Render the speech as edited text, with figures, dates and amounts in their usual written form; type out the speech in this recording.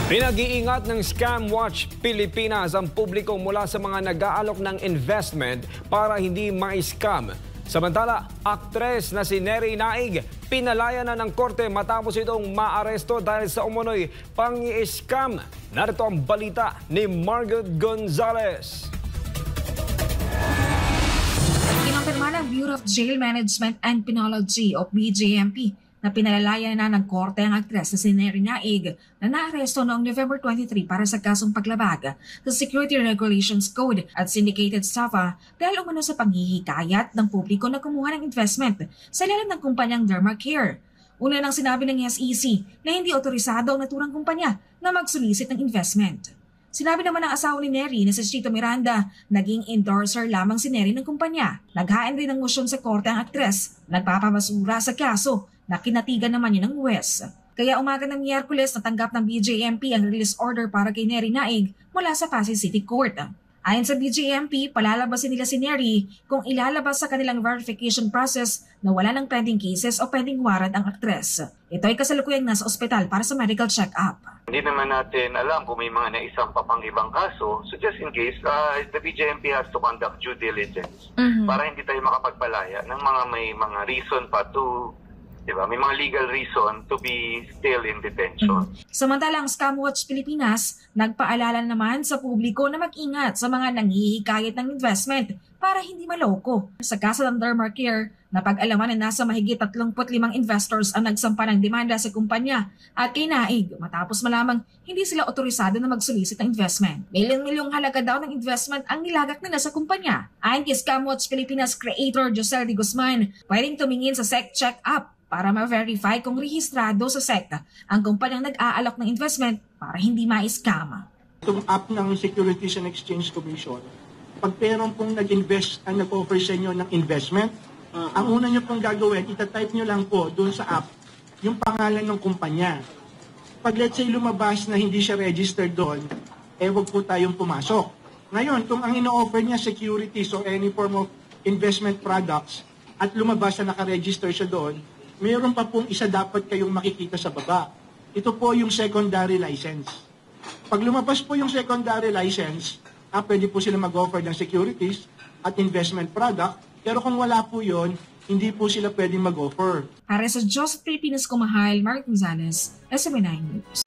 Pinag-iingat ng Scam Watch Pilipinas ang publiko mula sa mga nag-aalok ng investment para hindi ma-scam. Samantala, aktres na si Neri Naig, pinalaya na ng korte matapos itong maaresto dahil sa umunoy pang-i-scam. Narito ang balita ni Margot Gonzalez. Kinumpirma ng Bureau of Jail Management and Penology o BJMP na pinalalaya na ng korte ang aktres na si Neri Naig na naaresto noong November 23 para sa kasong paglabag sa Security Regulations Code at syndicated estafa dahil umano sa panghihikayat ng publiko na kumuha ng investment sa ilalim ng kumpanyang Dermacare. Una nang sinabi ng SEC na hindi otorisado ang naturang kumpanya na magsulisit ng investment. Sinabi naman ng asawa ni Neri na si Chito Miranda, naging endorser lamang si Neri ng kumpanya. Naghain rin ng motion sa korte ang aktres, nagpapamasura sa kaso na kinatigan naman niya ng huwes. Kaya umaga ng Miyerkules natanggap ng BJMP ang release order para kay Neri Naig mula sa Pasay City Court. Ayon sa BJMP, palalabasin nila si Neri kung ilalabas sa kanilang verification process na wala ng pending cases o pending warrant ang aktres. Ito ay kasalukuyang nasa ospital para sa medical check-up. Hindi naman natin alam kung may mga naisang pa pang ibang kaso. So just in case, the BJMP has to conduct due diligence para hindi tayo makapagpalaya ng mga may mga reason pa to, diba? May mga legal reason to be still in detention. Samantalang Scam Watch Pilipinas, nagpaalala naman sa publiko na mag-ingat sa mga nanghihikayat ng investment para hindi maloko. Sa kaso ng Dermacare, napag-alaman na nasa mahigit 35 investors ang nagsampa ng demanda sa kumpanya at kay Naig matapos malamang hindi sila otorisado na magsolicit ng investment. Milyong-milyong halaga daw ng investment ang nilagak nila sa kumpanya. Ayon kay Scam Watch Pilipinas creator Josel de Guzman, pwedeng tumingin sa SEC check-up para ma-verify kung rehistrado sa SEC ang kumpanyang nag-aalok ng investment para hindi ma-scam. Itong app ng Securities and Exchange Commission, pag meron pong nag-invest ang nag-offer sa inyo ng investment, ang una nyo pong gagawin, itatype nyo lang po doon sa app yung pangalan ng kumpanya. Pag let's say lumabas na hindi siya registered doon, wag po tayong pumasok. Ngayon, kung ang ino-offer niya securities or any form of investment products at lumabas na nakaregister siya doon, mayroon pa pong isa dapat kayong makikita sa baba. Ito po yung secondary license. Pag lumabas po yung secondary license, pwede po sila mag-offer ng securities at investment product. Pero kung wala po yun, hindi po sila pwedeng mag-offer. Para sa Diyos at Pilipinas Kumahal, Mark Gonzalez, SMN9 News.